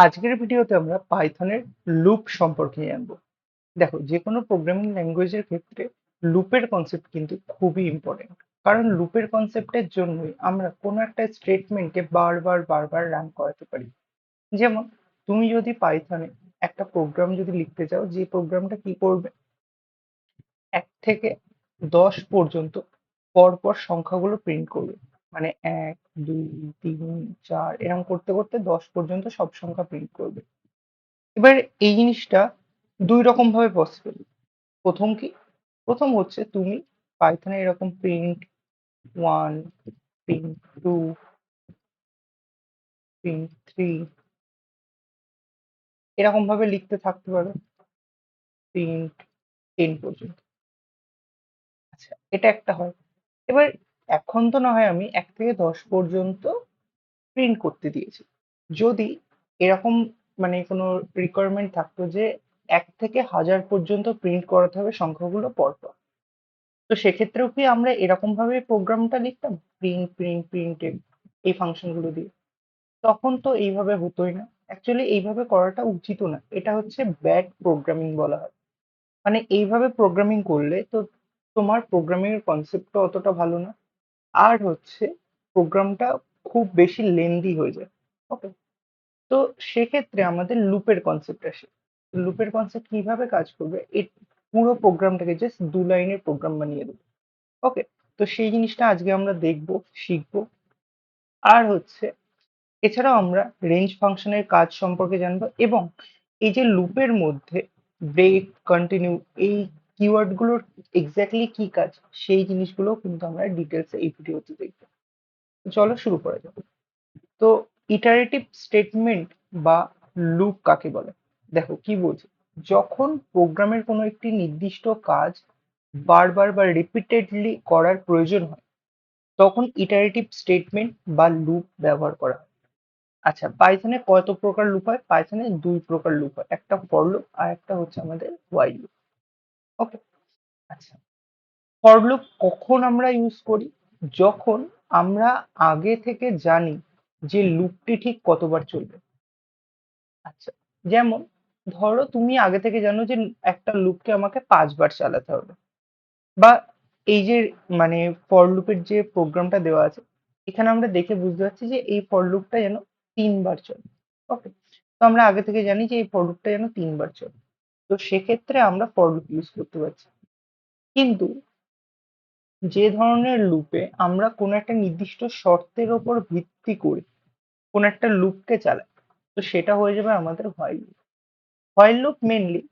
আজকের ভিডিওতে আমরা পাইথনের লুপ সম্পর্কে জানবো। দেখো, যে কোনো প্রোগ্রামিং ল্যাঙ্গুয়েজের ক্ষেত্রে লুপের কনসেপ্ট কিন্তু খুবই ইম্পর্টেন্ট। কারণ লুপের কনসেপ্টের জন্যই আমরা কোনো একটা স্টেটমেন্টকে বারবার বারবার রান করাতে পারি। যেমন, তুমি যদি পাইথনে একটা প্রোগ্রাম যদি লিখতে চাও, যে প্রোগ্রামটা কি করবে, 1 থেকে 10 পর্যন্ত পরপর সংখ্যাগুলো প্রিন্ট করবে। মানে 1, 2, 3, 4 এরকম করতে করতে 10 পর্যন্ত সব সংখ্যা প্রিন্ট করবে। এবার এই জিনিসটা দুই রকম ভাবে পসিবল। প্রথম কি? প্রথম হচ্ছে তুমি পাইথনে এরকম প্রিন্ট 1, প্রিন্ট 2, প্রিন্ট 3 এরকম ভাবে লিখতে থাকতে পারো প্রিন্ট 10 পর্যন্ত। আচ্ছা, এটা একটা হয়। এবার এখন তো না হয় আমি 1 থেকে 10 পর্যন্ত প্রিন্ট করতে দিয়েছি। যদি এরকম মানে কোনো রিকোয়ারমেন্ট থাকতো যে 1 থেকে 1000 পর্যন্ত প্রিন্ট করাতে হবে সংখ্যাগুলো পরপর, তো সেক্ষেত্রেও কি আমরা এরকম ভাবে প্রোগ্রামটা লিখতাম, প্রিন্ট প্রিন্ট প্রিন্ট এই ফাংশন গুলো দিয়ে? তখন তো এইভাবে হতোই না। অ্যাকচুয়ালি এইভাবে করাটা উচিতও না, এটা হচ্ছে ব্যাড প্রোগ্রামিং বলা হয়। মানে এইভাবে প্রোগ্রামিং করলে তো তোমার প্রোগ্রামিং এর কনসেপ্টটা অতটা ভালো না, আর হচ্ছে প্রোগ্রামটা খুব বেশি লেন্দি হয়ে যায়। ওকে, তো সেক্ষেত্রে আমাদের লুপের কনসেপ্ট আসে। লুপের কনসেপ্ট কিভাবে কাজ করবে, এই পুরো প্রোগ্রামটাকে জাস্ট 2 লাইনের প্রোগ্রাম বানিয়ে দেবে। ওকে, তো সেই জিনিসটা আজকে আমরা দেখবো, শিখবো। আর হচ্ছে এছাড়াও আমরা রেঞ্জ ফাংশনের কাজ সম্পর্কে জানবো, এবং এই যে লুপের মধ্যে ব্রেক, কন্টিনিউ, এই কিওয়ার্ড গুলোর এক্স্যাক্টলি কি কাজ, সেই জিনিসগুলো কিন্তু আমরা ডিটেলসে এই ভিডিওতে দেখবো। তো চলো শুরু করা যাক। তো ইটারেটিভ স্টেটমেন্ট বা লুপ কাকে বলে? দেখো কি বলছি, যখন প্রোগ্রামের কোনো একটি নির্দিষ্ট কাজ বারবার বা রিপিটেডলি করার প্রয়োজন হয়, তখন ইটারেটিভ স্টেটমেন্ট বা লুপ ব্যবহার করা হয়। আচ্ছা, পাইথনে কত প্রকার লুপ হয়? পাইথনে 2 প্রকার লুপ হয়, একটা ফর লুপ আর একটা হচ্ছে আমাদের হোয়াইল লুপ। ওকে, আচ্ছা, ফর লুপ কখন আমরা ইউজ করি? যখন আমরা আগে থেকে জানি যে লুপটি ঠিক কতবার চলবে। আচ্ছা, যেমন ধরো তুমি আগে থেকে জানো যে একটা লুপকে আমাকে 5 বার চালাতে হবে, বা এই যে মানে ফর লুপের যে প্রোগ্রামটা দেওয়া আছে, এখানে আমরা দেখে বুঝতে পারছি যে এই ফর লুপটা যেন 3 বার চলে। ওকে, তো আমরা আগে থেকে জানি যে এই ফর লুপটা যেন 3 বার চলে, তো সেক্ষেত্রে আমরা ফর লুপ ইউজ করতে পারছি। কিন্তু যে ধরনের লুপে আমরা কোনো একটা নির্দিষ্ট শর্তের ওপর ভিত্তি করে কোনো একটা লুপকে চালাই, তো সেটা হয়ে যাবে আমাদের while loop. While loop mainly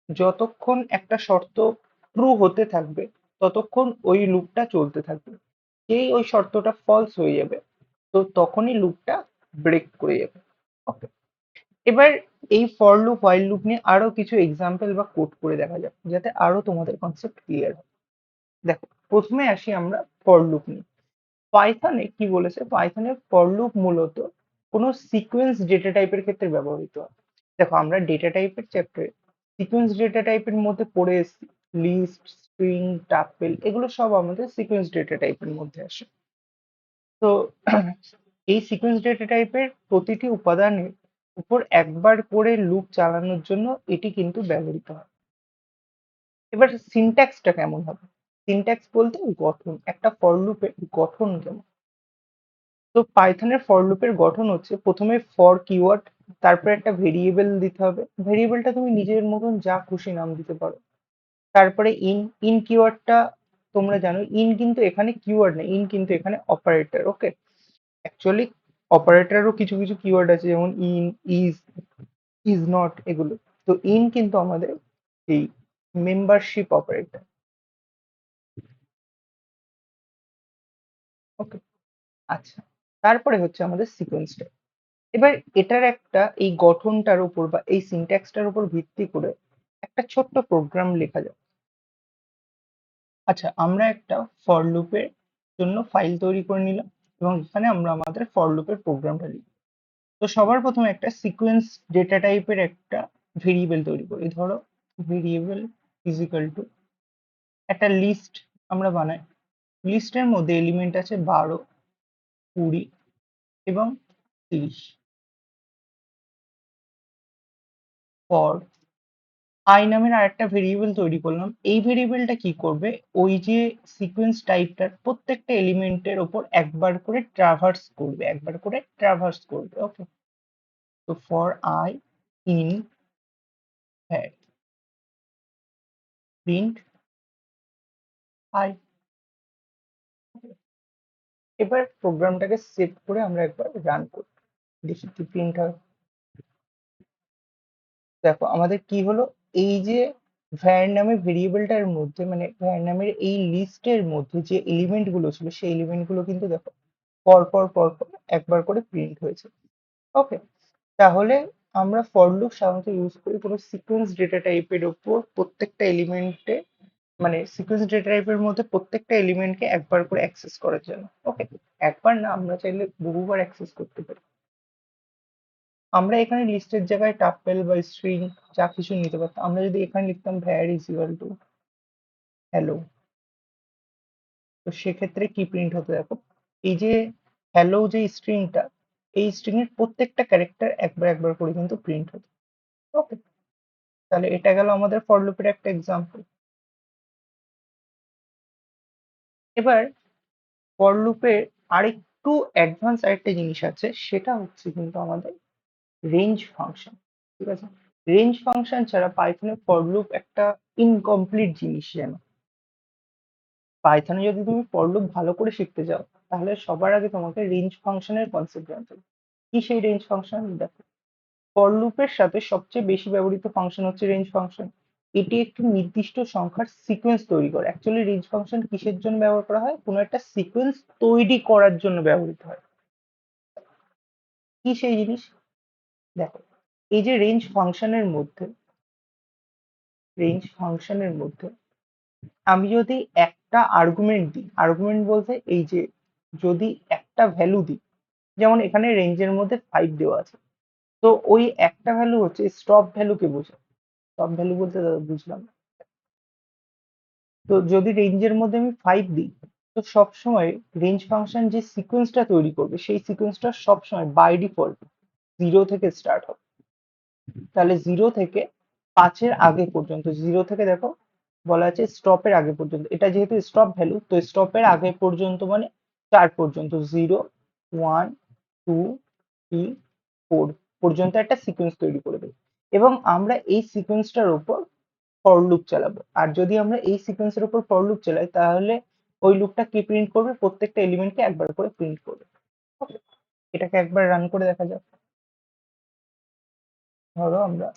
যতক্ষণ একটা শর্ত ট্রু হতে থাকবে, ততক্ষণ ওই লুপটা চলতে থাকবে। যেই ওই শর্তটা ফলস হয়ে যাবে, তো তখনই লুপটা ব্রেক করে যাবে। ওকে, এবার এই ফর লুপ হোয়াইল লুপ নিয়ে আরো কিছু এক্সাম্পল বা কোড করে দেখা যাক, যাতে আরো তোমাদের কনসেপ্ট ক্লিয়ার হয়। দেখো, প্রথমে আসি আমরা ফর লুপ নিয়ে। পাইথনে কি বলেছে, পাইথনে ফর লুপ মূলত কোনো সিকোয়েন্স ডেটা টাইপের ক্ষেত্রে ব্যবহৃত হয়। দেখো, আমরা ডেটা টাইপের চ্যাপ্টারে সিকোয়েন্স ডেটা টাইপের মধ্যে পড়ে এসেছি, লিস্ট, স্ট্রিং, টাপেল, এগুলো সব আমাদের সিকোয়েন্স ডেটা টাইপের মধ্যে আসে। তো এই সিকোয়েন্স ডেটা টাইপের প্রতিটি উপাদানের উপর একবার করে লুপ চালানোর জন্য এটি কিন্তু ব্যবহৃত হয়। এবার সিনট্যাক্সটা কেমন হবে? সিনট্যাক্স বলতে গঠন, একটা ফর লুপের গঠন কেমন। তো পাইথনের ফর লুপের গঠন হচ্ছে, প্রথমে ফর কিওয়ার্ড, তারপরে একটা ভেরিয়েবল দিতে হবে। ভেরিয়েবলটা তুমি নিজের মতন যা খুশি নাম দিতে পারো। তারপরে ইন, ইন কিওয়ার্ডটা তোমরা জানো, ইন কিন্তু এখানে কিওয়ার্ড নেই, ইন কিন্তু এখানে অপারেটর। ওকে, অ্যাকচুয়ালি অপারেটরেরও কিছু কিছু কিওয়ার্ড আছে, যেমন ইন, ইজ, ইজ নট, এগুলো। তো ইন কিন্তু আমাদের এই মেম্বারশিপ অপারেটর। ওকে, আচ্ছা, তারপরে হচ্ছে আমাদের সিকোয়েন্সটা। এবার এটার একটা এই গঠনটার উপর বা এই সিনট্যাক্সটার উপর ভিত্তি করে একটা ছোট্ট প্রোগ্রাম লেখা যায়। আচ্ছা, আমরা একটা ফর লুপের জন্য ফাইল তৈরি করে নিলাম, এবং এখানে আমরা আমাদের ফর লুপের প্রোগ্রামটা লিখি। তো সবার প্রথমে একটা সিকোয়েন্স ডেটা টাইপের একটা ভেরিয়েবল তৈরি করি। ধরো ভেরিয়েবল ইজিক্যাল টু একটা লিস্ট আমরা বানাই। লিস্টের মধ্যে এলিমেন্ট আছে 12, 20 এবং 30। ফর আই নামের আরেকটা ভেরিয়েবল তৈরি করলাম। এই ভেরিয়েবলটা কি করবে, ওই যে সিকোয়েন্স টাইপটার প্রত্যেকটা এলিমেন্টের ওপর একবার করে ট্রাভার্স করবে। ওকে, তো for I in where print I. এবার প্রোগ্রামটাকে সেভ করে আমরা একবার রান করি, দেখি কি প্রিন্ট হয়। দেখো আমাদের কি হলো, এই যে var নামে ভেরিয়েবলটার মধ্যে, মানে var নামের এই লিস্টের মধ্যে যে এলিমেন্ট গুলো ছিল, সেই এলিমেন্ট গুলো কিন্তু দেখো পর পর একবার করে প্রিন্ট হয়েছে। ওকে, তাহলে আমরা ফর লুপ সাধারণত ইউজ করি কোনো সিকোয়েন্স ডেটা টাইপের ওপর প্রত্যেকটা এলিমেন্টে, মানে সিকোয়েন্স ডেটা টাইপের মধ্যে প্রত্যেকটা এলিমেন্টকে একবার করে অ্যাক্সেস করার জন্য। ওকে, একবার না, আমরা চাইলে বহুবার অ্যাক্সেস করতে পারি। আমরা এখানে লিস্টের জায়গায় টাপেল বা স্ট্রিং যা কিছু নিতে পারতাম। আমরা যদি এখানে লিখতাম var is equal to hello, তো সেক্ষেত্রে কি প্রিন্ট হতো দেখো, এই যে হ্যালো যে স্ট্রিংটা, এই স্ট্রিং এর প্রত্যেকটা ক্যারেক্টার একবার একবার করে কিন্তু প্রিন্ট হতো। ওকে, তাহলে এটা গেল আমাদের ফর লুপের একটা এক্সাম্পল। এবার ফর লুপের আরেকটু অ্যাডভান্স আরেকটা জিনিস আছে, সেটা হচ্ছে কিন্তু আমাদের রেঞ্জ ফাংশন। ঠিক আছে, রেঞ্জ ফাংশন ছাড়া পাইথনের ফর লুপ একটা ইনকমপ্লিট জিনিস যেন। পাইথনে যদি তুমি ফর লুপ ভালো করে শিখতে চাও, তাহলে সবার আগে তোমাকে রেঞ্জ ফাংশনের কনসেপ্ট জানতে হবে। কি সেই রেঞ্জ ফাংশন? দেখো, ফর লুপের সাথে সবচেয়ে বেশি ব্যবহৃত ফাংশন হচ্ছে রেঞ্জ ফাংশন। এটি একটি নির্দিষ্ট সংখ্যার সিকোয়েন্স তৈরি করে। অ্যাকচুয়ালি রেঞ্জ ফাংশন কিসের জন্য ব্যবহার করা হয়? কোনো একটা সিকোয়েন্স তৈরি করার জন্য ব্যবহৃত হয়। কি সেই জিনিস? দেখো, এই যে রেঞ্জ ফাংশনের মধ্যে আমি যদি একটা আর্গুমেন্ট দিই, আর্গুমেন্ট বলতে এই যে যদি একটা ভ্যালু দিই, যেমন এখানে রেঞ্জের মধ্যে 5 দেওয়া আছে, তো ওই একটা ভ্যালু হচ্ছে স্টপ ভ্যালুকে বোঝায়। স্টপ ভ্যালু বলতে দাদা বুঝলাম না। তো যদি রেঞ্জের মধ্যে আমি 5 দিই, তো সবসময় রেঞ্জ ফাংশন যে সিকোয়েন্সটা তৈরি করবে, সেই সিকোয়েন্সটা সবসময় বাই ডিফল্ট 0 থেকে স্টার্ট হবে। তাহলে 0 থেকে 5-এর আগে পর্যন্ত, 0 থেকে দেখো বলা আছে স্টপের আগে পর্যন্ত, এটা যেহেতু স্টপ ভ্যালু, তো স্টপের আগে পর্যন্ত মানে 4 পর্যন্ত, 0 1 2 3 4 পর্যন্ত একটা সিকোয়েন্স তৈরি করে দেবে। এবং আমরা এই সিকোয়েন্সটার উপর ফর লুপ চালাবো। আর যদি আমরা এই সিকোয়েন্সের উপর ফর লুপ চালাই, তাহলে ওই লুপটা কি প্রিন্ট করবে? প্রত্যেকটা এলিমেন্টকে একবার করে প্রিন্ট করবে। ওকে, এটাকে একবার রান করে দেখা যাক। ধরো আমরা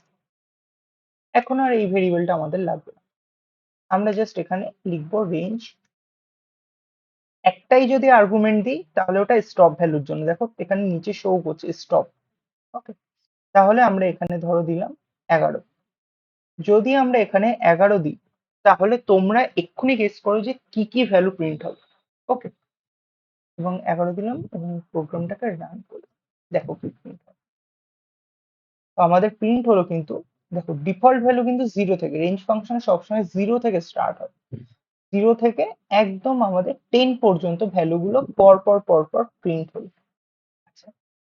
এখন আর এই ভেরিয়েবলটা আমাদের লাগবে না, আমরা জাস্ট এখানে লিখবো রেঞ্জ। একটাই যদি আর্গুমেন্ট দিই, তাহলে ওটা স্টপ ভ্যালুর জন্য, দেখো এখানে নিচে শো করছে স্টপ। ওকে, তাহলে আমরা এখানে ধরো দিলাম 11। যদি আমরা এখানে 11 দিই, তাহলে তোমরা এক্ষুনি গেস করো যে কি কি ভ্যালু প্রিন্ট হবে। ওকে, এবং 11 দিলাম এবং প্রোগ্রামটাকে রান করি, দেখো কি প্রিন্ট হয়। তো আমাদের প্রিন্ট হলো কিন্তু, দেখো ডিফল্ট ভ্যালু কিন্তু 0 থেকে, রেঞ্জ ফাংশন সবসময় 0 থেকে স্টার্ট হয়। 0 থেকে একদম আমাদের 10 পর্যন্ত ভ্যালুগুলো পর পর প্রিন্ট হলো। আচ্ছা,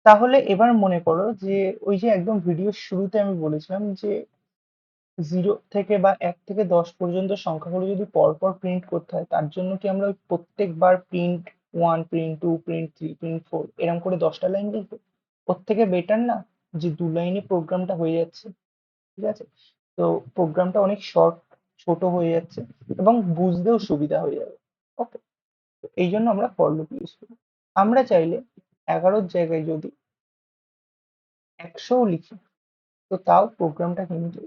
তাহলে এবার মনে করো যে ওই যে একদম ভিডিওর শুরুতে আমি বলেছিলাম যে 0 থেকে বা 1 থেকে 10 পর্যন্ত সংখ্যাগুলো যদি পরপর প্রিন্ট করতে হয়, তার জন্য কি আমরা ওই প্রত্যেকবার প্রিন্ট 1 প্রিন্ট 2 প্রিন্ট 3 প্রিন্ট 4 এরকম করে 10টা লাইন লিখবো? ওর থেকে বেটার না যে 2 লাইনে প্রোগ্রামটা হয়ে যাচ্ছে। ঠিক আছে, তো প্রোগ্রামটা অনেক ছোট হয়ে যাচ্ছে এবং বুঝতেও সুবিধা হয়ে যাবে। ওকে, এই জন্য আমরা ফর লুপ ইউজ করি। আমরা চাইলে 11-র জায়গায় যদি 100ও লিখি, তো তাও প্রোগ্রামটা কিন্তু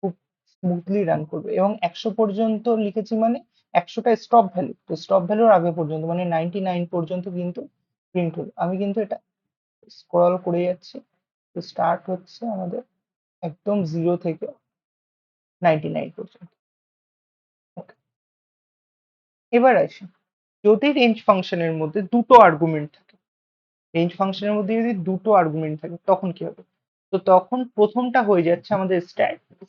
খুব স্মুথলি রান করবে। এবং 100 পর্যন্ত লিখেছি মানে 100টা স্টপ ভ্যালু, তো স্টপ ভ্যালুর আগে পর্যন্ত মানে 99 পর্যন্ত কিন্তু প্রিন্ট হলো। আমি কিন্তু এটা স্ক্রল করে যাচ্ছি, তো স্টার্ট হচ্ছে আমাদের একদম 0 থেকে 99 পর্যন্ত। ওকে, এবার আসি, যদি রেঞ্জ ফাংশনের মধ্যে দুটো আর্গুমেন্ট থাকে, রেঞ্জ ফাংশনের মধ্যে যদি দুটো আর্গুমেন্ট থাকে, তখন কি হবে? তো তখন প্রথমটা হয়ে যাচ্ছে আমাদের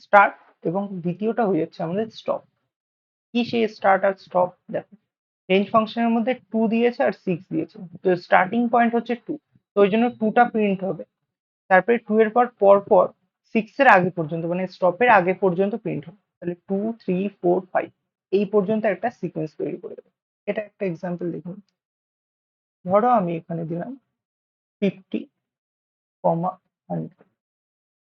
স্টার্ট এবং দ্বিতীয়টা হয়ে যাচ্ছে আমাদের স্টপ। কি সেই স্টার্ট আর স্টপ? দেখো, রেঞ্জ ফাংশনের মধ্যে 2 দিয়েছে আর 6 দিয়েছে, তো স্টার্টিং পয়েন্ট হচ্ছে 2, তো ওই জন্য 2টা প্রিন্ট হবে। তারপরে 2 এর পর পর 6 এর আগে পর্যন্ত মানে স্টপের আগে পর্যন্ত প্রিন্ট হবে। তাহলে 2 3 4 5 এই পর্যন্ত একটা সিকোয়েন্স তৈরি করে দেবে। এটা একটা এক্সাম্পল দেখুন। ধরো আমি এখানে দিলাম 50, 100।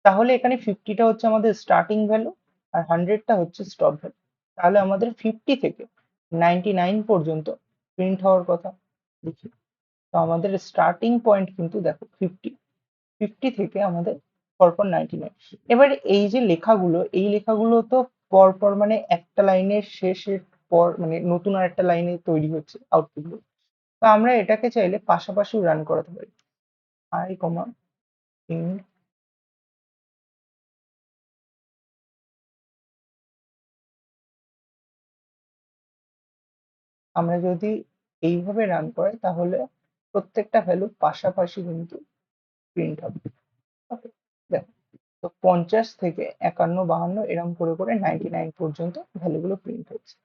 তাহলে এখানে 50টা হচ্ছে আমাদের স্টার্টিং ভ্যালু আর 100টা হচ্ছে স্টপ ভ্যালু। তাহলে আমাদের 50 থেকে 99 পর্যন্ত প্রিন্ট হওয়ার কথা। দেখি, তো আমাদের স্টার্টিং পয়েন্ট কিন্তু দেখো 50, 50 থেকে আমাদের পরপর 99। এবার এই যে লেখাগুলো, এই লেখাগুলো তো পরপর মানে একটা লাইনের শেষের পর মানে নতুন আর একটা লাইনে তৈরি হচ্ছে আউটপুট গুলো। তো আমরা এটাকে চাইলে পাশাপাশি রান করাতে পারি। আই কমা ইন, আমরা যদি এইভাবে রান করাই তাহলে প্রত্যেকটা ভ্যালু পাশাপাশি কিন্তু প্রিন্ট হবে। ওকে, দেখো, তো 50 থেকে 51, 52 এরকম করে করে 99 পর্যন্ত ভ্যালুগুলো প্রিন্ট হচ্ছে।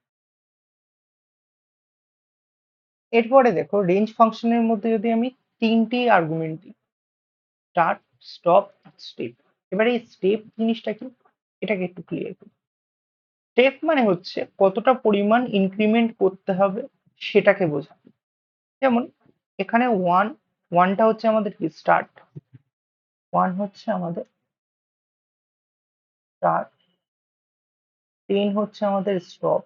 এরপরে দেখো রেঞ্জ ফাংশনের মধ্যে যদি আমি 3টি আর্গুমেন্ট দিই, স্টার্ট, স্টপ, স্টেপ। এবারে এই স্টেপ জিনিসটা কি, এটাকে একটু ক্লিয়ার করি। স্টেপ মানে হচ্ছে কতটা পরিমাণ ইনক্রিমেন্ট করতে হবে সেটাকে বোঝায়। যেমন এখানে ওয়ানটা হচ্ছে আমাদের কি স্টার্ট, ওয়ান হচ্ছে আমাদের স্টার্ট, 10 হচ্ছে আমাদের স্টপ,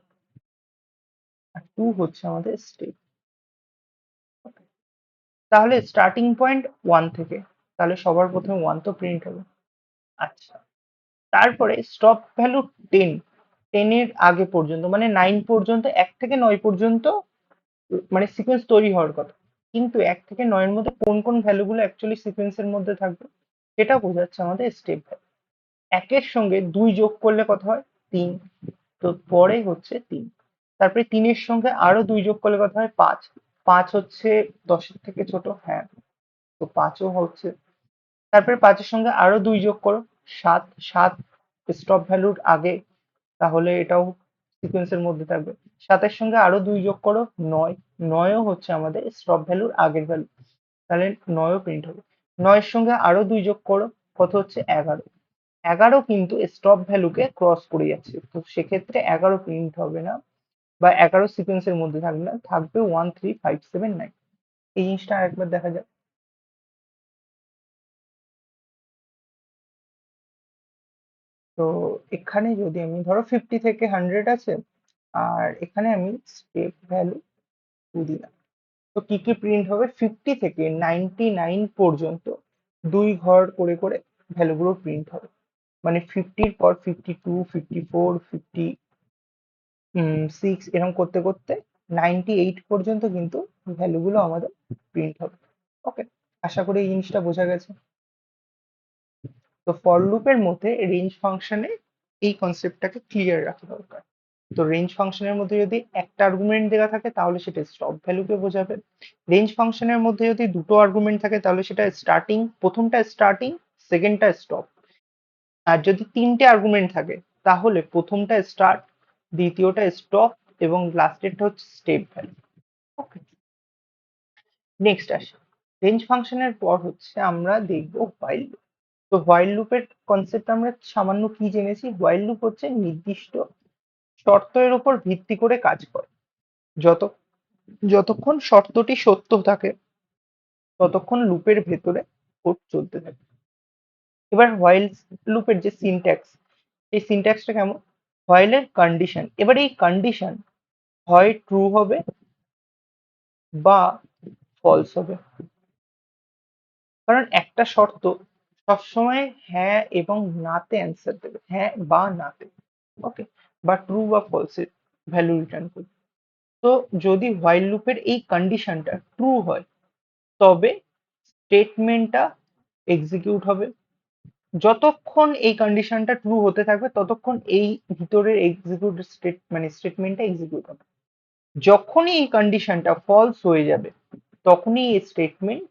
আর 2 হচ্ছে আমাদের স্টেপ। তাহলে স্টার্টিং পয়েন্ট 1 থেকে, তাহলে সবার প্রথমে 1 তো প্রিন্ট হবে। আচ্ছা, তারপরে স্টপ ভ্যালু 10, 10 এর আগে পর্যন্ত মানে 9 পর্যন্ত, 1 থেকে 9 পর্যন্ত মানে সিকোয়েন্স তৈরি হওয়ার কথা। কিন্তু 1 থেকে 9 এর মধ্যে কোন কোন ভ্যালুগুলো অ্যাকচুয়ালি সিকোয়েন্সের মধ্যে থাকবে সেটা বোঝাচ্ছে আমাদের স্টেপ ভ্যালু। 1 এর সঙ্গে 2 যোগ করলে কত হয়, 3। তো পরে হচ্ছে 3। তারপরে 3 এর সঙ্গে আরো 2 যোগ করলে কত হয়, 5। 5 হচ্ছে 10 এর থেকে ছোট, হ্যাঁ, তো 5ও হচ্ছে। তারপরে 5 এর সঙ্গে আরো 2 যোগ করো, 7। 7 স্টপ ভ্যালুর আগে, তাহলে এটাও সিকোয়েন্সের মধ্যে থাকবে। 7 এর সঙ্গে আরো 2 যোগ করো, 9। 9ও হচ্ছে আমাদের স্টপ ভ্যালুর আগের ভ্যালু, তাহলে 9ও প্রিন্ট হবে। 9 এর সঙ্গে আরো 2 যোগ করো, কত হচ্ছে, 11। 11 কিন্তু স্টপ ভ্যালুকে ক্রস করে যাচ্ছে, তো সেক্ষেত্রে 11 প্রিন্ট হবে না বা 11 সিকোয়েন্সের মধ্যে থাকবে না, থাকবে 1 3 5 7 9। এই জিনিসটা আরেকবার দেখা যাক। তো এখানে যদি আমি ধরো 50 থেকে 100 আছে আর এখানে আমি স্টেপ ভ্যালু 2 দিলাম, তো কি কি প্রিন্ট হবে, 50 থেকে 99 পর্যন্ত 2 ঘর করে করে ভ্যালুগুলো প্রিন্ট হবে। মানে 50-র পর 52, 54, 56 এরকম করতে করতে 98 পর্যন্ত কিন্তু ভ্যালুগুলো আমাদের প্রিন্ট হবে। ওকে, আশা করি এই জিনিসটা বোঝা গেছে। তো ফর লুপের মধ্যে রেঞ্জ ফাংশনে এই কনসেপ্টটাকে ক্লিয়ার রাখা দরকার। তো রেঞ্জ ফাংশনের মধ্যে যদি একটা আর্গুমেন্ট দেওয়া থাকে তাহলে সেটা স্টপ ভ্যালুকে বোঝাবে। রেঞ্জ ফাংশনের মধ্যে যদি দুটো আর্গুমেন্ট থাকে তাহলে সেটা স্টার্টিং, প্রথমটা স্টার্টিং, সেকেন্ডটা স্টপ। আর যদি তিনটে আর্গুমেন্ট থাকে তাহলে প্রথমটা স্টার্ট, দ্বিতীয়টা স্টপ এবং লাস্টেরটা হচ্ছে স্টেপ ভ্যালু। ওকে, নেক্সট আসে রেঞ্জ ফাংশনের পর হচ্ছে আমরা দেখবো হোয়াইল লুপ। তো হোয়াইল লুপের কনসেপ্ট আমরা সামান্য কি জেনেছি, হোয়াইল লুপ হচ্ছে নির্দিষ্ট শর্তের উপর ভিত্তি করে কাজ করে। যত যতক্ষণ শর্তটি সত্য থাকে ততক্ষণ লুপের ভেতরে কোড চলতে থাকে। এবার হোয়াইল লুপের যে সিনট্যাক্স, এই সিনট্যাক্সটা কেমন, হোয়াইলের কন্ডিশন, এবার এই কন্ডিশন হয় ট্রু হবে বা ফলস হবে। কারণ একটা শর্ত সবসময় হ্যাঁ এবং নাতে অ্যান্সার দেবে, হ্যাঁ বা নাতে। ওকে, বা ট্রু বা ফলস এর ভ্যালু রিটার্ন করবে। তো যদি হোয়াইল লুপের এই কন্ডিশনটা ট্রু হয় তবে স্টেটমেন্টটা এক্সিকিউট হবে। যতক্ষণ এই কন্ডিশনটা ট্রু হতে থাকবে ততক্ষণ এই ভিতরের এক্সিকিউট স্টেট মানে স্টেটমেন্টটা এক্সিকিউট হবে। যখনই এই কন্ডিশনটা ফলস হয়ে যাবে তখনই এই স্টেটমেন্ট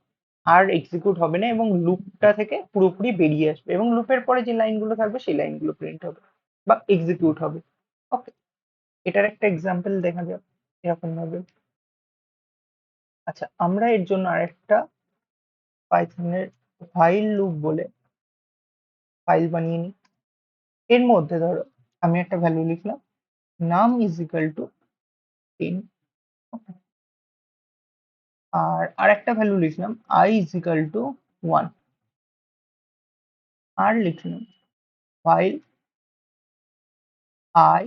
আর এক্সিকিউট হবে না এবং লুপটা থেকে পুরোপুরি বেরিয়ে আসবে এবং লুপের পরে যে লাইনগুলো থাকবে সেই লাইনগুলো প্রিন্ট হবে বা এক্সিকিউট হবে। ওকে, এটার একটা এক্সাম্পল দেখা যাক এরকম ভাবে। আচ্ছা, আমরা এর জন্য আরেকটা পাইথনের হোয়াইল লুপ বলে ফাইল বানিয়ে নিই। এর মধ্যে ধরো আমি একটা ভ্যালু লিখলাম, নাম ইজ ইকাল টু 10, আর আরেকটা ভ্যালু লিখলাম I ইজ ইকাল টু 1, আর লিখলাম while I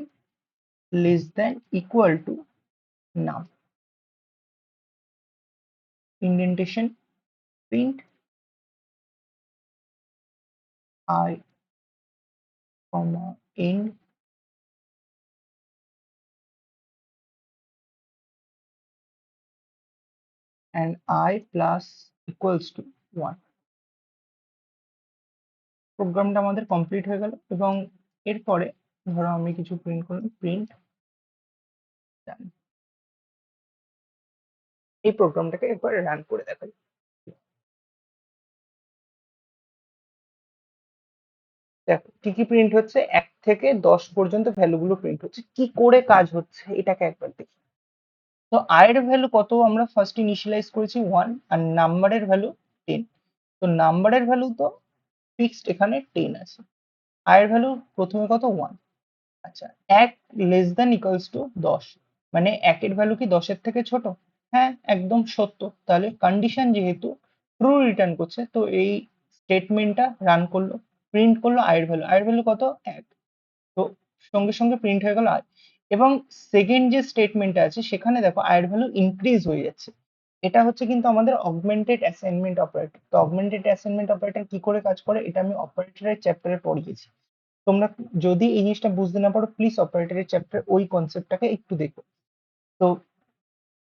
less than equal to num, indentation print I comma end and I plus equals to 1। প্রোগ্রামটা আমাদের কমপ্লিট হয়ে গেল, এবং এরপরে ধরো আমি কিছু প্রিন্ট করলাম, প্রিন্ট ডান। এই প্রোগ্রামটাকে একবার রান করে দেখাই। দেখো কি কি প্রিন্ট হচ্ছে, 1 থেকে 10 পর্যন্ত ভ্যালুগুলো প্রিন্ট হচ্ছে। কি করে কাজ হচ্ছে এটাকে একবার দেখি। তো I এর ভ্যালু কত আমরা ফার্স্ট ইনিশিয়ালাইজ করেছি 1, আর নাম্বারের ভ্যালু 10। তো নাম্বারের ভ্যালু তো ফিক্সড, এখানে 10 আছে। I এর ভ্যালু প্রথমে কত 1। আচ্ছা, 1 লেস দ্যান ইকুয়ালস টু 10, মানে 1 এর ভ্যালু কি 10 এর থেকে ছোট? হ্যাঁ, একদম সত্য। তাহলে কন্ডিশন যেহেতু ট্রু রিটার্ন করছে, তো এই স্টেটমেন্টটা রান করলো, প্রিন্ট করলো I এর ভ্যালু। I এর ভ্যালু কত 1, তো সঙ্গে সঙ্গে প্রিন্ট হয়ে গেল I। এবং সেকেন্ড যে স্টেটমেন্টটা আছে সেখানে দেখো I এর ভ্যালু ইনক্রিজ হয়ে যাচ্ছে। এটা হচ্ছে কিন্তু আমাদের অগমেন্টেড অ্যাসাইনমেন্ট অপারেটর। তো অগমেন্টেড অ্যাসাইনমেন্ট অপারেটর কি করে কাজ করে এটা আমি অপারেটরের চ্যাপ্টারে পড়িয়েছি। তোমরা যদি এই জিনিসটা বুঝতে না পারো, প্লিজ অপারেটরের চ্যাপ্টার ওই কনসেপ্টটাকে একটু দেখো। তো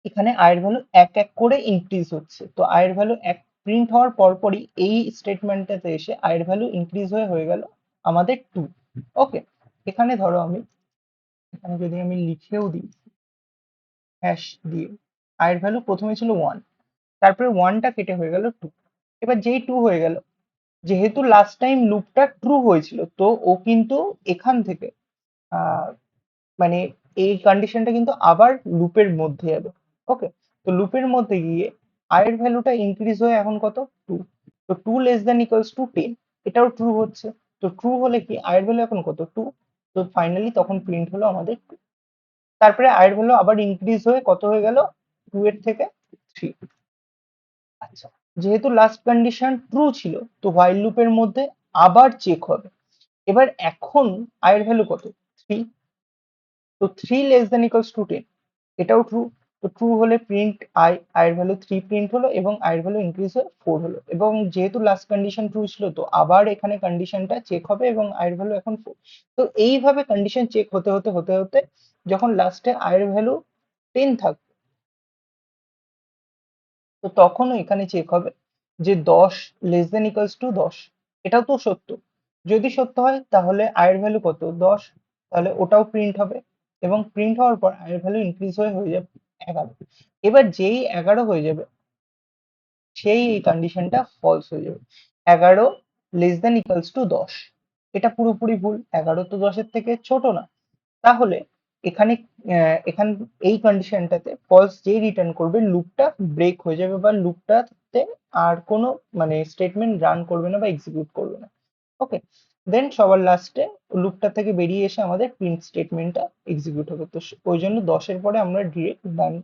এখানে I এর ভ্যালু এক এক করে ইনক্রিজ হচ্ছে। তো I এর ভ্যালু 1 প্রিন্ট হওয়ার পরপরই এই স্টেটমেন্টটাতে এসে I এর ভ্যালু ইনক্রিজ হয়ে গেল আমাদের 2। ওকে, এখানে ধরো এখানে যদি আমি লিখেও দিই হ্যাশ দিয়ে, I এর ভ্যালু প্রথমে ছিল 1, তারপরে 1টা কেটে হয়ে গেল 2। এবার যেই 2 হয়ে গেল, যেহেতু লাস্ট টাইম লুপটা ট্রু হয়েছিল, তো ও কিন্তু এখান থেকে আহ, মানে এই কন্ডিশনটা কিন্তু আবার লুপের মধ্যে যাবে। ওকে, তো লুপের মধ্যে গিয়ে I এর ভ্যালুটা ইনক্রিজ হয়ে এখন কত 2। তো 2 লেস দ্যান ইকুয়ালস টু 10, এটাও ট্রু হচ্ছে। তো ট্রু হলে কি I এর ভ্যালু এখন কত 2। তো ফাইনালি তখন প্রিন্ট হলো আমাদের 2। তারপরে I এর ভ্যালু আবার ইনক্রিজ হয়ে কত হয়ে গেল 2 এর থেকে 3। আচ্ছা, যেহেতু লাস্ট কন্ডিশন ট্রু ছিল, তো হোয়াইল লুপের মধ্যে আবার চেক হবে। এবার এখন I এর ভ্যালু কত 3। তো 3 লেস দ্যান ইকুয়ালস টু 10, এটাও ট্রু। তো ট্রু হলে প্রিন্ট I এর ভ্যালু 3 প্রিন্ট হলো, এবং I এর ভ্যালু ইনক্রিজ হয়ে 4 হলো। এবং যেহেতু লাস্ট কন্ডিশন ট্রু ছিল, তো আবার এখানে কন্ডিশনটা চেক হবে, এবং I এর ভ্যালু এখন 4। তো এইভাবে কন্ডিশন চেক হতে হতে হতে হতে যখন লাস্টে I এর ভ্যালু 10 থাকবে, তো তখনও এখানে চেক হবে যে 10 লেস দেন ইকুয়ালস টু 10। এটাও তো সত্য। যদি সত্য হয় তাহলে I এর ভ্যালু কত 10, তাহলে ওটাও প্রিন্ট হবে, এবং প্রিন্ট হওয়ার পর I এর ভ্যালু ইনক্রিজ হয়ে যাবে 11। এবার যেই 11 হয়ে যাবে, সেই এই কন্ডিশনটা ফলস হয়ে যাবে। 11 লেস দেন ইকুয়ালস টু 10, এটা পুরোপুরি ভুল। 11 তো 10-এর থেকে ছোট না। তাহলে এখানে এখান এই কন্ডিশনটাতে ফলস যেই রিটার্ন করবে, লুপটা ব্রেক হয়ে যাবে, বা লুপটাতে আর কোনো মানে স্টেটমেন্ট রান করবে না বা এক্সিকিউট করবে না। ওকে, দেন সবার লাস্টে লুপটা থেকে বেরিয়ে এসে আমাদের প্রিন্ট স্টেটমেন্টটা এক্সিকিউট হবে। তো ওই জন্য 10-এর পরে আমরা ডিরেক্ট ডান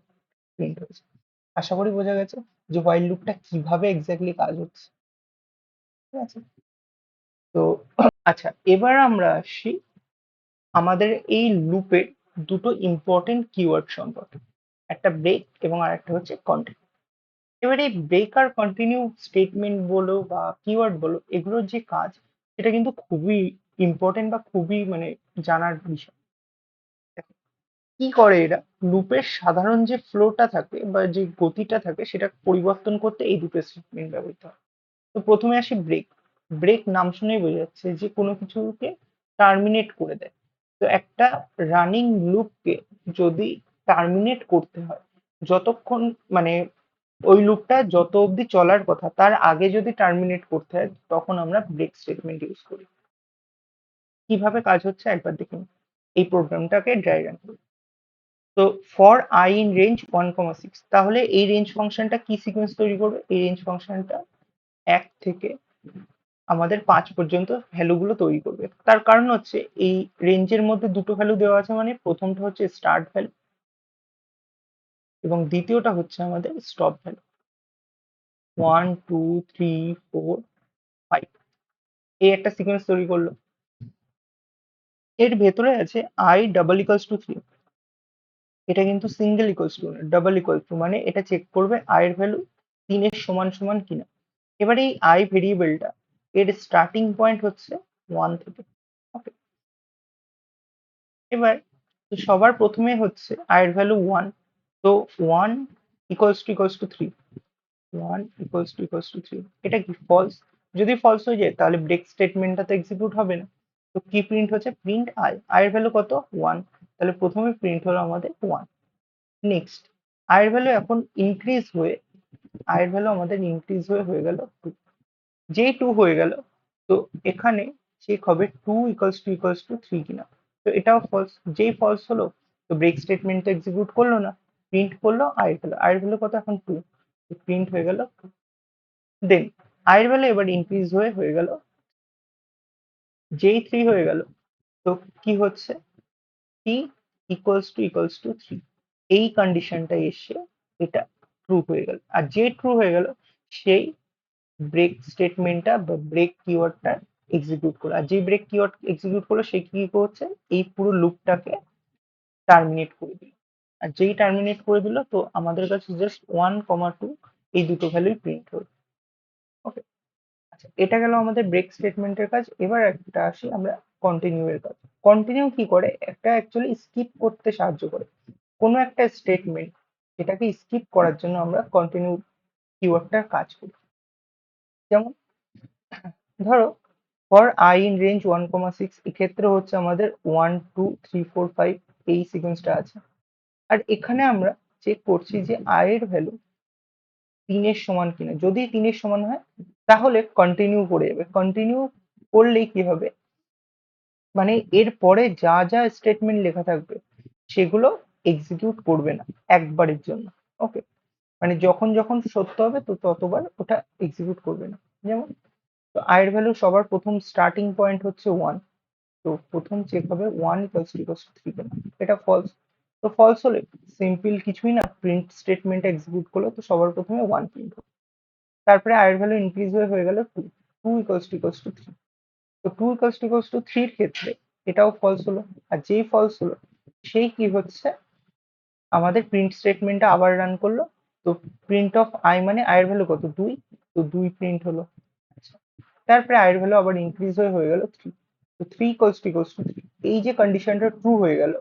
প্রিন্ট হয়েছে। আশা করি বোঝা গেছে যে হোয়াইল লুপটা কিভাবে এক্স্যাক্টলি কাজ হচ্ছে। ঠিক আছে, তো আচ্ছা, এবার আমরা আসি আমাদের এই লুপের দুটো ইম্পর্টেন্ট কিওয়ার্ড সম্পর্কে, একটা ব্রেক এবং আরেকটা হচ্ছে কন্টিনিউ। এবার এই ব্রেক আর কন্টিনিউ স্টেটমেন্ট বলো বা কিওয়ার্ড বলো, এগুলোর যে কাজ সেটা কিন্তু খুবই ইম্পর্টেন্ট বা খুবই মানে জানার বিষয়। দেখো, কি করে এরা, লুপের সাধারণ যে ফ্লোটা থাকে বা যে গতিটা থাকে সেটা পরিবর্তন করতে এই দুটো স্টেটমেন্ট ব্যবহৃত হয়। তো প্রথমে আসি ব্রেক। ব্রেক নাম শুনেই বোঝা যাচ্ছে যে কোনো কিছুকে টার্মিনেট করে দেয়। তো একটা রানিং লুপকে যদি টার্মিনেট করতে হয়, যতক্ষণ মানে ওই লুপটা যত অবধি চলার কথা তার আগে যদি টার্মিনেট করতে হয়, তখন আমরা ব্রেক স্টেটমেন্ট ইউজ করি। কিভাবে কাজ হচ্ছে একবার দেখুন, এই প্রোগ্রামটাকে ড্রাই রান করি। তো ফর I ইন রেঞ্জ 1,6, তাহলে এই রেঞ্জ ফাংশনটা কি সিকোয়েন্স তৈরি করবে? এই রেঞ্জ ফাংশনটা 1 থেকে আমাদের 5 পর্যন্ত ভ্যালুগুলো তৈরি করবে। তার কারণ হচ্ছে এই রেঞ্জের মধ্যে দুটো ভ্যালু দেওয়া আছে, মানে প্রথমটা হচ্ছে স্টার্ট ভ্যালু এবং দ্বিতীয়টা হচ্ছে আমাদের স্টপ ভ্যালু। 1 2 3 4 5 এই একটা সিকোয়েন্স তৈরি করলো। এর ভেতরে আছে i ডাবল ইকুয়ালস টু 3। এটা কিন্তু সিঙ্গেল ইকুয়ালস টু না, ডাবল ইকুয়াল টু, মানে এটা চেক করবে i এর ভ্যালু 3 এর সমান সমান কিনা। এবার এই i ভেরিয়েবলটা এর স্টার্টিং পয়েন্ট হচ্ছে 1 থেকে। ওকে, এবার সবার প্রথমে হচ্ছে i এর ভ্যালু 1, তো 1 ইকুয়ালস টু 3, 1 ইকুয়ালস টু 3, এটা কি ফলস? যদি ফলস হয়ে যায় তাহলে ব্রেক স্টেটমেন্টটা তো এক্সিকিউট হবে না। তো কি প্রিন্ট হচ্ছে, প্রিন্ট i এর ভ্যালু কত, 1, তাহলে প্রথমে প্রিন্ট হলো আমাদের 1। নেক্সট i এর ভ্যালু এখন ইনক্রিজ হয়ে, i এর ভ্যালু আমাদের ইনক্রিজ হয়ে গেল 2। যেই 2 হয়ে গেল, তো এখানে চেক হবে 2 ইকুয়ালস টু 3 কিনা। তো এটাও ফলস, যেই ফলস হলো তো ব্রেক স্টেটমেন্ট এক্সিকিউট করলো না, প্রিন্ট করলো i এর ভ্যালু কত এখন 2, প্রিন্ট হয়ে গেল 2। দেন i এর ভ্যালু এবার ইনক্রিজ হয়ে গেল, যেই 3 হয়ে গেল, তো কি হচ্ছে, t ইকুয়ালস টু 3, এই কন্ডিশনটা এসে এটা ট্রু হয়ে গেল। আর যে ট্রু হয়ে গেল সেই ব্রেক স্টেটমেন্টটা বা ব্রেক কিওয়ার্ডটা এক্সিকিউট করলো। আর যে ব্রেক কিওয়ার্ড এক্সিকিউট করলো সে কি করছে, এই পুরো লুপটাকে টার্মিনেট করে দিল। আর যেই টার্মিনেট করে দিল, তো আমাদের কাছে জাস্ট 1, 2 এই দুটো ভ্যালুই প্রিন্ট হলো। ওকে, আচ্ছা, এটা গেল আমাদের ব্রেক স্টেটমেন্টের কাজ। এবার একটা আসি আমরা কন্টিনিউ এর কাজ। কন্টিনিউ কি করে, একটা অ্যাকচুয়ালি স্কিপ করতে সাহায্য করে কোনো একটা স্টেটমেন্ট, এটাকে স্কিপ করার জন্য আমরা কন্টিনিউ কিওয়ার্ডটার কাজ করি। যেমন ধরো ফর i ইন রেঞ্জ 1, 6, এক্ষেত্রে হচ্ছে আমাদের 1 2 3 4 5 এই সিকোয়েন্সটা আছে। আর এখানে আমরা চেক করছি যে i এর ভ্যালু 3 এর সমান কিনা। যদি 3 এর সমান হয় তাহলে কন্টিনিউ করে যাবে। কন্টিনিউ করলেই কি হবে, মানে এর পরে যা যা স্টেটমেন্ট লেখা থাকবে সেগুলো এক্সিকিউট করবে না একবারের জন্য। ওকে, মানে যখন যখন সত্য হবে তো ততবার ওটা এক্সিকিউট করবে না। যেমন তো i এর ভ্যালু সবার প্রথম স্টার্টিং পয়েন্ট হচ্ছে 1, তো প্রথম চেক হবে 1 ইকুয়ালস টু 3 কিনা। এটা ফলস, তো ফলস হলে সিম্পল কিছুই না, প্রিন্ট স্টেটমেন্ট এক্সিকিউট করলো, তো সবার প্রথমে 1 প্রিন্ট হবে। তারপরে i এর ভ্যালু ইনক্রিজ হয়ে গেল 2, 2 ইকুয়ালস টু 3, তো 2 ইকুয়ালস টু 3 এর ক্ষেত্রে এটাও ফলস হলো। আর যেই ফলস হলো সেই কি হচ্ছে, আমাদের প্রিন্ট স্টেটমেন্টটা আবার রান করলো, তো প্রিন্ট অফ i মানে i এর ভ্যালু কত, 2, তো 2 প্রিন্ট হলো। আচ্ছা, তারপরে i এর ভ্যালু আবার ইনক্রিজ হয়ে গেল 3, তো 3 ইকুয়ালস টু 3, এই যে কন্ডিশনটা ট্রু হয়ে গেল,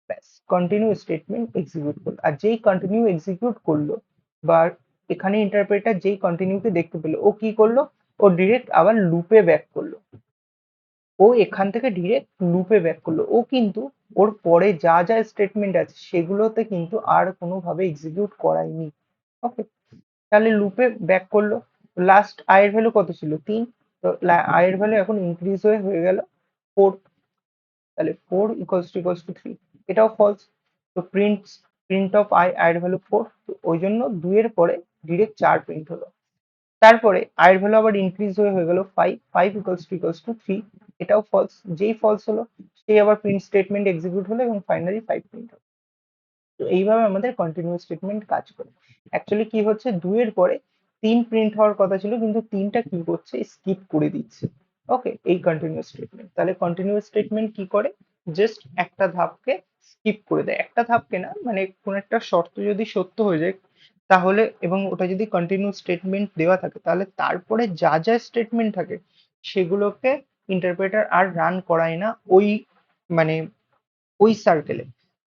ব্যাস কন্টিনিউ স্টেটমেন্ট এক্সিকিউট করলো। আর যেই কন্টিনিউ এক্সিকিউট করলো বা এখানে ইন্টারপ্রেটার যেই কন্টিনিউকে দেখতে পেলো, ও কি করলো, ও ডিরেক্ট আবার লুপে ব্যাক করলো। ও এখান থেকে ডিরেক্ট লুপে ব্যাক করলো। ও কিন্তু ওর পরে যা যা স্টেটমেন্ট আছে সেগুলোতে কিন্তু আর কোনোভাবে এক্সিকিউট করায়নি। ওকে, তাহলে লুপে ব্যাক করলো। লাস্ট i এর ভ্যালু কত ছিল, 3, তো i এর ভ্যালু এখন ইনক্রিজ হয়ে গেল 4, তাহলে 4 ইকুয়ালস টু 3, এটাও ফলস। তো প্রিন্ট অফ i এর ভ্যালু 4, তো ওই জন্য 2 এর পরে ডিরেক্ট 4 প্রিন্ট হলো। তারপরে i এর ভ্যালু আবার ইনক্রিজ হয়ে গেল 5, 5 ইকুয়ালস টু 3, এটাও ফলস। যেই ফলস হলো সেই আবার প্রিন্ট স্টেটমেন্ট এক্সিকিউট হলো এবং ফাইনালি 5 প্রিন্ট হলো। তো এইভাবে আমাদের কন্টিনিউয়াস স্টেটমেন্ট কাজ করে। অ্যাকচুয়ালি কি হচ্ছে, 2 এর পরে 3 প্রিন্ট হওয়ার কথা ছিল কিন্তু 3টা কি করছে, স্কিপ করে দিচ্ছে। ওকে, এই কন্টিনিউয়াস স্টেটমেন্ট, তাহলে কন্টিনিউয়াস স্টেটমেন্ট কি করে, জাস্ট একটা ধাপকে স্কিপ করে দেয়। একটা ধাপকে না, মানে কোন একটা শর্ত যদি সত্য হয়ে যায় তাহলে, এবং ওটা যদি কন্টিনিউ স্টেটমেন্ট দেওয়া থাকে তাহলে তারপরে যা যা স্টেটমেন্ট থাকে সেগুলোকে ইন্টারপ্রেটার আর রান করায় না ওই, মানে ওই সার্কেলে।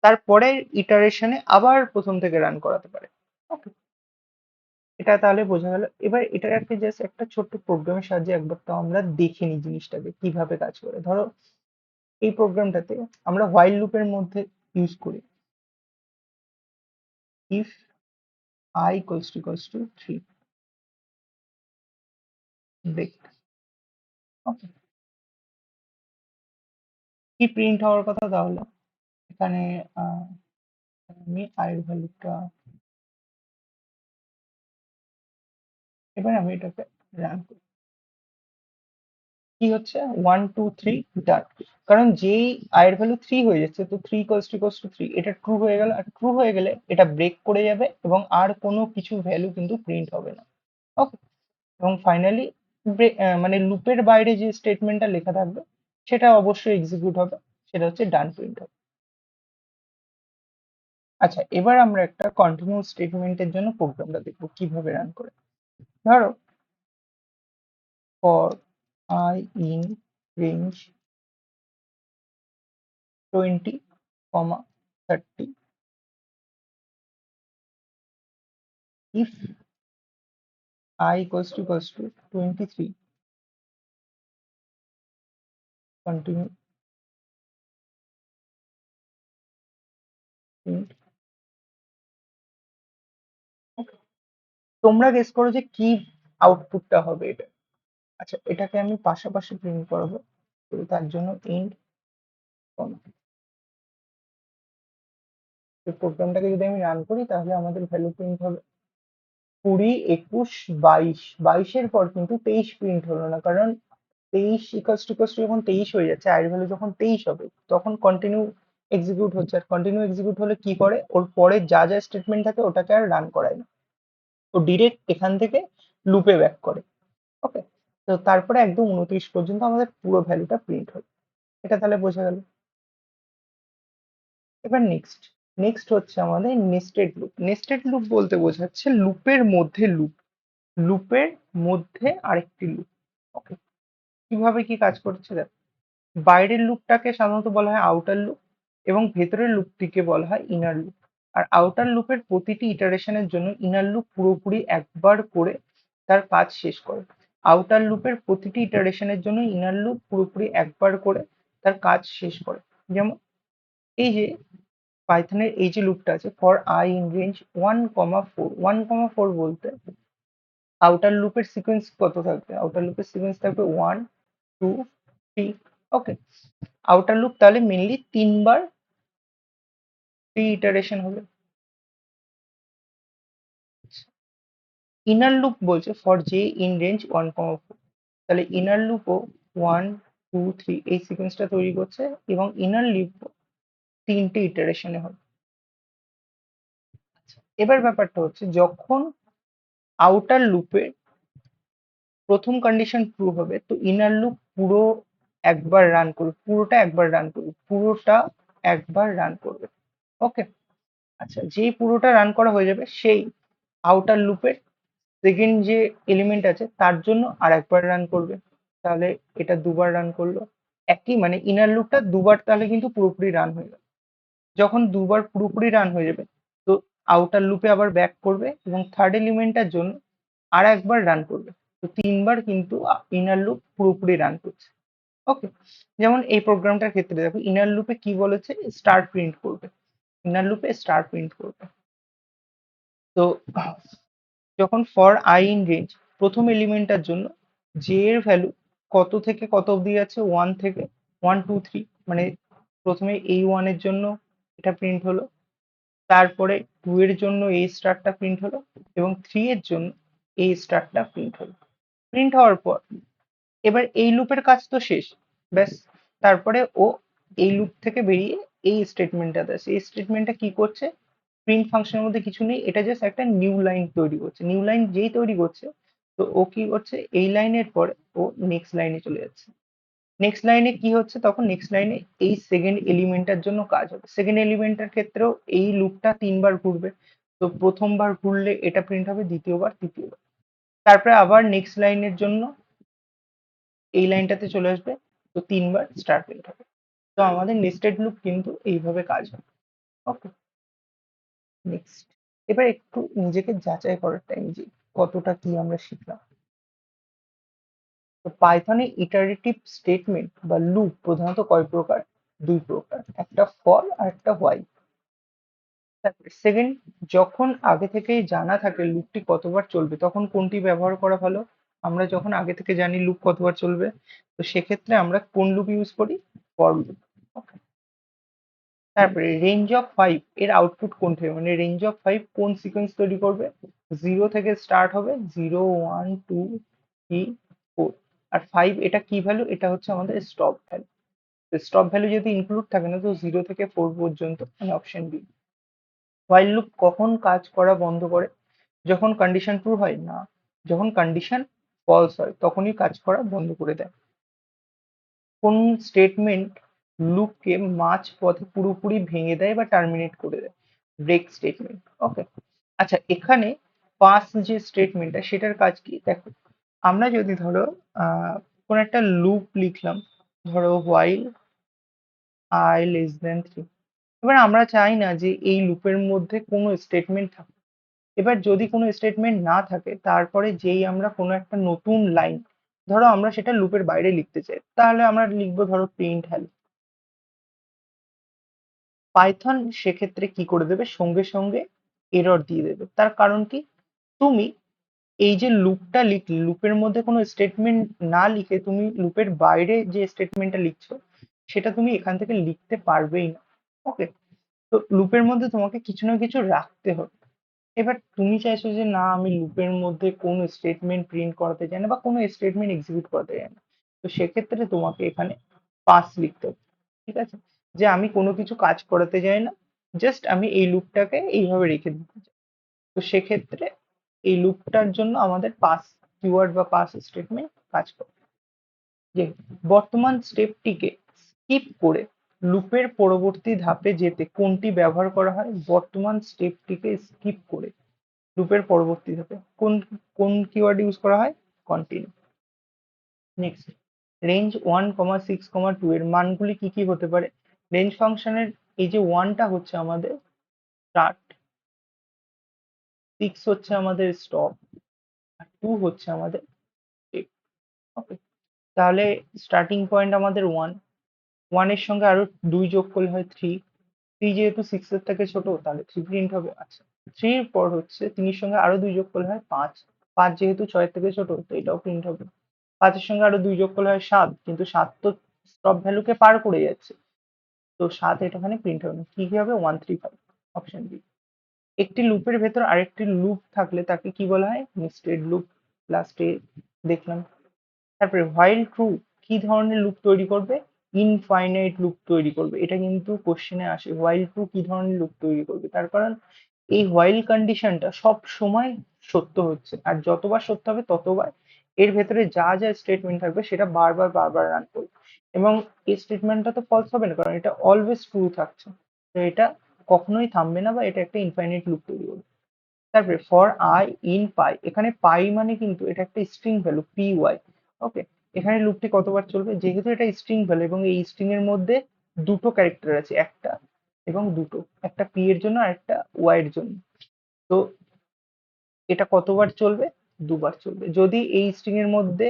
তারপরের ইটারেশনে আবার প্রথম থেকে রান করাতে পারে। ওকে, এটা তাহলে বোঝা গেল। এবার এটার একটা জাস্ট একটা ছোট্ট প্রোগ্রামের সাহায্যে একবার তো আমরা দেখে নিই জিনিসটাকে কিভাবে কাজ করে। ধরো এই প্রোগ্রামটাতে আমরা হোয়াইল লুপের মধ্যে ইউজ করি if i equals to 3 break. Okay, কি প্রিন্ট হওয়ার কথা তাহলে, এখানে আহ, আমি i এর ভ্যালুটা, এবার আমি এটাকে রান করি। কি হচ্ছে 1 2 3 ডান। কারণ যেই I এর ভ্যালু 3 হয়ে যাচ্ছে, তো 3 ইকুয়ালস টু 3, এটা ট্রু হয়ে গেল। আর ট্রু হয়ে গেলে এটা ব্রেক করে যাবে এবং আর কোনো কিছু ভ্যালু কিন্তু প্রিন্ট হবে না। ওকে। এবং ফাইনালি মানে লুপের বাইরে যে স্টেটমেন্টটা লেখা থাকবে সেটা অবশ্যই এক্সিকিউট হবে, সেটা হচ্ছে ডান প্রিন্ট হবে। আচ্ছা, এবার আমরা একটা কন্টিনিউ স্টেটমেন্টের জন্য প্রোগ্রামটা দেখবো কিভাবে রান করে। ধরো for I in range 20, 30, if I equals to 23, continue print। তোমরা গেস করো যে কি আউটপুটটা হবে এটা। আচ্ছা, এটাকে আমি পাশাপাশি প্রিন্ট করাবো, তো তার জন্য ইন্ট কমা। এই প্রোগ্রামটাকে যদি আমি রান করি তাহলে আমাদের ভ্যালু প্রিন্ট হবে 20, 21, 22। 22-এর পর কিন্তু 23 প্রিন্ট হলো না, কারণ 23 ইকুয়ালস টু যখন 23 হয়ে যাচ্ছে, আই এর ভ্যালু যখন 23 হবে তখন কন্টিনিউ এক্সিকিউট হচ্ছে। আর কন্টিনিউ এক্সিকিউট হলে কি করে, ওর পরে যা যা স্টেটমেন্ট থাকে ওটাকে আর রান করায় না, ও ডিরেক্ট এখান থেকে লুপে ব্যাক করে। ওকে। তো তারপরে একদম 29 পর্যন্ত আমাদের পুরো ভ্যালুটা প্রিন্ট হবে। এটা তাহলে বোঝা গেল। এবার নেক্সট নেক্সট হচ্ছে আমাদের নেস্টেড লুপ। নেস্টেড লুপ বলতে বোঝাচ্ছে লুপের মধ্যে লুপ, লুপের মধ্যে আরেকটি লুপ। ওকে। কিভাবে কি কাজ করছে দেখ, বাইরের লুপটাকে সাধারণত বলা হয় আউটার লুপ এবং ভেতরের লুপটিকে বলা হয় ইনার লুপ। আর আউটার লুপের প্রতিটি ইটারেশনের জন্য ইনার লুপ পুরোপুরি একবার করে তার কাজ শেষ করে। আউটার লুপের প্রতিটি ইটারেশনের জন্য ইনার লুপ পুরোপুরি একবার করে তার কাজ শেষ করে। যেমন এই যে পাইথনের এই যে লুপটা আছে, ফর I ইন রেঞ্জ 1,4, 1,4 বলতে আউটার লুপের সিকোয়েন্স কত থাকবে, আউটার লুপের সিকোয়েন্স থাকবে 1 2 3। ওকে। আউটার লুপ তাহলে মেনলি তিনবার ইটারেশন হবে। ইনার লুপ বলছে ফর জে ইন রেঞ্জ 1,4, তাহলে ইনার লুপও 1 2 3 এই সিকোয়েন্সটা তৈরি করছে এবং ইনার লুপ তিনটে ইটারেশনে হবে। এবার ব্যাপারটা হচ্ছে যখন আউটার লুপের প্রথম কন্ডিশন ট্রু হবে, তো ইনার লুপ পুরো একবার রান করবে, পুরোটা একবার রান করবে, পুরোটা একবার রান করবে। ওকে। আচ্ছা, যেই পুরোটা রান করা হয়ে যাবে সেই আউটার লুপের সেকেন্ড যে এলিমেন্ট আছে তার জন্য আর একবার রান করবে। তাহলে এটা দুবার রান করলো। একই মানে ইনার লুপটা দুবার তাহলে কিন্তু পুরোপুরি রান হয়ে গেল। যখন দুবার পুরোপুরি রান হয়ে যাবে, তো আউটার লুপে আবার ব্যাক করবে এবং থার্ড এলিমেন্টটার জন্য আর একবার রান করবে। তো তিনবার কিন্তু ইনার লুপ পুরোপুরি রান করছে। ওকে। যেমন এই প্রোগ্রামটার ক্ষেত্রে দেখো, ইনার লুপে কি বলেছে, স্টার প্রিন্ট করবে, ইনার লুপে স্টার প্রিন্ট করবে। তো যখন ফর I ইন রেঞ্জ প্রথম এলিমেন্টটার জন্য জে এর ভ্যালু কত থেকে কত অবধি আছে, 1 থেকে 1 2 3, মানে প্রথমে এই 1 এর জন্য এটা প্রিন্ট হলো, তারপরে 2 এর জন্য এই স্টারটা প্রিন্ট হলো এবং 3 এর জন্য এই স্টারটা প্রিন্ট হলো। প্রিন্ট হওয়ার পর এবার এই লুপের কাজ তো শেষ, ব্যাস। তারপরে ও এই লুপ থেকে বেরিয়ে এই স্টেটমেন্টটাতে আসে। এই স্টেটমেন্টটা কি করছে, প্রিন্ট ফাংশনের মধ্যে কিছু নেই, এটা জাস্ট একটা নিউ লাইন তৈরি করছে। নিউ লাইন যেই তৈরি করছে, তো ও কি করছে, এই লাইনের পরে ও নেক্সট লাইনে চলে যাচ্ছে। নেক্সট লাইনে কি হচ্ছে, তখন নেক্সট লাইনে এই সেকেন্ড এলিমেন্টটার জন্য কাজ হবে। সেকেন্ড এলিমেন্টের ক্ষেত্রেও এই লুপটা তিনবার ঘুরবে। তো প্রথমবার ঘুরলে এটা প্রিন্ট হবে, দ্বিতীয়বার, তৃতীয়বার। তারপরে আবার নেক্সট লাইনের জন্য এই লাইনটাতে চলে আসবে, তো তিনবার স্টার প্রিন্ট হবে। তো আমাদের নেস্টেড লুপ কিন্তু এইভাবে কাজ হয়। ওকে। নেক্সট, এবার একটু নিজেকে যাচাই করার টাইম যে কতটা কি আমরা শিখলাম। তো পাইথনে ইটারেটিভ স্টেটমেন্ট বা লুপ প্রধানত কয় প্রকার, দুই প্রকার, একটা ফর আর একটা হোয়াইল। সেকেন্ড, যখন আগে থেকেই জানা থাকে লুপটি কতবার চলবে তখন কোনটি ব্যবহার করা ভালো। আমরা যখন আগে থেকে জানি লুপ কতবার চলবে, তো সেক্ষেত্রে আমরা কোন লুপ ইউজ করি, ফর লুপ। তারপরে রেঞ্জ অফ 5 এর আউটপুট কোনটি হবে, মানে রেঞ্জ অফ 5 কোন সিকোয়েন্স তৈরি করবে, 0 থেকে স্টার্ট হবে, 0 1 2 3 4। আর 5 এটা কি ভ্যালু? এটা হচ্ছে আমাদের স্টপ ভ্যালু। স্টপ ভ্যালু যদি ইনক্লুড থাকে না, তো 0 থেকে 4 পর্যন্ত, মানে অপশন বি। হোয়াইল লুপ কখন কাজ করা বন্ধ করে? যখন কন্ডিশন ট্রু হয় না, যখন কন্ডিশন ফলস হয় তখনই কাজ করা বন্ধ করে দেয়। কোন স্টেটমেন্ট লুপকে মাঝ পথে পুরোপুরি ভেঙে দেয় বা টার্মিনেট করে দেয়? Break statement. ওকে। আচ্ছা, এখানে পাস যে স্টেটমেন্টটা, সেটার কাজ কি? দেখো, আমরা যদি ধরো কোন একটা লুপ লিখলাম, ধরো হোয়াইল আই লেস দেন 3। এবার আমরা চাই না যে এই লুপের মধ্যে কোনো স্টেটমেন্ট থাকে। এবার যদি কোনো স্টেটমেন্ট না থাকে, তারপরে যেই আমরা কোনো একটা নতুন লাইন, ধরো আমরা সেটা লুপের বাইরে লিখতে চাই, তাহলে আমরা লিখবো ধরো প্রিন্ট হ্যালো। পাইথন সেক্ষেত্রে কি করে দেবে? সঙ্গে সঙ্গে এরর দিয়ে দেবে। তার কারণ কি? তুমি এই যে লুপটা লিখলে, লুপের মধ্যে কোনো স্টেটমেন্ট না লিখে তুমি লুপের বাইরে যে স্টেটমেন্টটা লিখছো, সেটা তুমি এখান থেকে লিখতে পারবেই না। ওকে। তো লুপের মধ্যে তোমাকে কিছু না কিছু রাখতে হবে। এবার তুমি চাইছো যে না, আমি লুপের মধ্যে কোনো স্টেটমেন্ট প্রিন্ট করাতে চাই না বা কোনো স্টেটমেন্ট এক্সিকিউট করাতে চাই না। তো সেক্ষেত্রে তোমাকে এখানে পাস লিখতে হবে। ঠিক আছে? যে আমি কোনো কিছু কাজ করাতে চাই না, জাস্ট আমি এই লুপটাকে এইভাবে রেখে দিতে চাই। তো সেক্ষেত্রে এই লুপটার জন্য আমাদের পাস কিওয়ার্ড বা পাস স্টেটমেন্ট কাজ করে। যে বর্তমান স্টেপটিকে স্কিপ করে লুপের পরবর্তী ধাপে যেতে কোনটি ব্যবহার করা হয়? বর্তমান স্টেপটিকে স্কিপ করে লুপের পরবর্তী ধাপে কোন কোন কিওয়ার্ড ইউজ করা হয়? কন্টিনিউ। নেক্সট, রেঞ্জ 1,6,2 এর মানগুলি কি কি হতে পারে? রেঞ্জ ফাংশনের এই যে 1টা হচ্ছে আমাদের স্টার্ট, 6 হচ্ছে আমাদের স্টপ, আর 2 হচ্ছে আমাদের স্টেপ। ওকে। তাহলে স্টার্টিং পয়েন্ট আমাদের 1, 1 এর সঙ্গে আরো 2 যোগ করলে হয় 3, 3 যেহেতু 6 এর থেকে ছোট, তাহলে 3 প্রিন্ট হবে। আচ্ছা, 3 এর পর হচ্ছে 3 এর সঙ্গে আরো 2 যোগ করলে হয় 5, 5 যেহেতু 6 এর থেকে ছোট, তো এটাও প্রিন্ট হবে। 5 এর সঙ্গে আরো 2 যোগ করলে হয় 7, কিন্তু 7 তো স্টপ ভ্যালুকে পার করে যাচ্ছে, তো 7 এটা এখানে প্রিন্ট হবে না। কি কি হবে? 135, অপশন বি। একটি লুপের ভেতর আরেকটি লুপ থাকলে তাকে কি বলা হয়? Nested loop. লাস্টে দেখলাম। তারপরে হোয়াইল ট্রু কি ধরনের লুপ তৈরি করবে? ইনফাইনাইট লুপ তৈরি করবে। এটা কিন্তু কোশ্চেনে আসে, হোয়াইল ট্রু কি ধরনের লুপ তৈরি করবে। তার কারণ এই হোয়াইল কন্ডিশনটা সব সময় সত্য হচ্ছে, আর যতবার সত্য হবে ততবার এর ভেতরে যা যা স্টেটমেন্ট থাকবে সেটা বারবার বারবার রান করবে, এবং এই স্টেটমেন্টটা তো ফলস হবে না, কারণ এটা অলওয়েজ ট্রু থাকছে। তো এটা কখনোই থামবে না, বা এটা একটা ইনফাইনাইট লুপ তৈরি করবে। তারপরে ফর আই ইন পাই, এখানে পাই মানে কিন্তু এটা একটা স্ট্রিং ভ্যালু পি ওয়াই। ওকে। এখানে লুপটি কতবার চলবে? যেহেতু এটা স্ট্রিং ভ্যালু এবং এই স্ট্রিং এর মধ্যে দুটো ক্যারেক্টার আছে, একটা এবং দুটো, একটা পি এর জন্য আর একটা ওয়াই এর জন্য। তো এটা কতবার চলবে? দুবার চলবে। যদি এই স্ট্রিং এর মধ্যে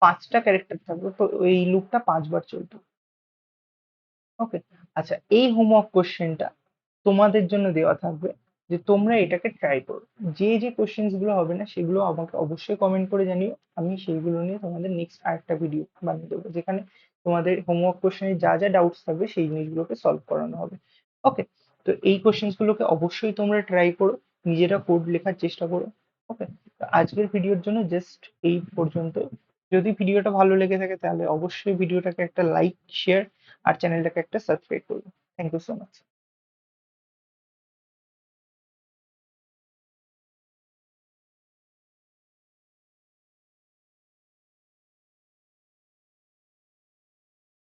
5টা ক্যারেক্টার থাকবে, তো এই লুপটা 5বার চলবে। ওকে। আচ্ছা, এই হোমওয়ার্ক কোশ্চেনটা তোমাদের জন্য দেওয়া থাকবে, যে তোমরা এটাকে ট্রাই করো। যে যে কোশ্চেন্স গুলো হবে না, সেগুলো আমাকে অবশ্যই কমেন্ট করে জানিও। আমি সেইগুলো নিয়ে তোমাদের নেক্সট আরেকটা ভিডিও বানিয়ে দেবো, যেখানে তোমাদের হোমওয়ার্ক কোশ্চেনে যা যা ডাউটস থাকবে সেই জিনিসগুলোকে সলভ করানো হবে। ওকে। তো এই কোশ্চেন্স গুলোকে অবশ্যই তোমরা ট্রাই করো, নিজেরা কোড লেখার চেষ্টা করো। ওকে। তো আজকের ভিডিওর জন্য জাস্ট এই পর্যন্ত। যদি ভিডিওটা ভালো লেগে থাকে, তাহলে অবশ্যই ভিডিওটাকে একটা লাইক, শেয়ার, আর চ্যানেলটাকে একটা সাবস্ক্রাইব করবে। Thank you so much.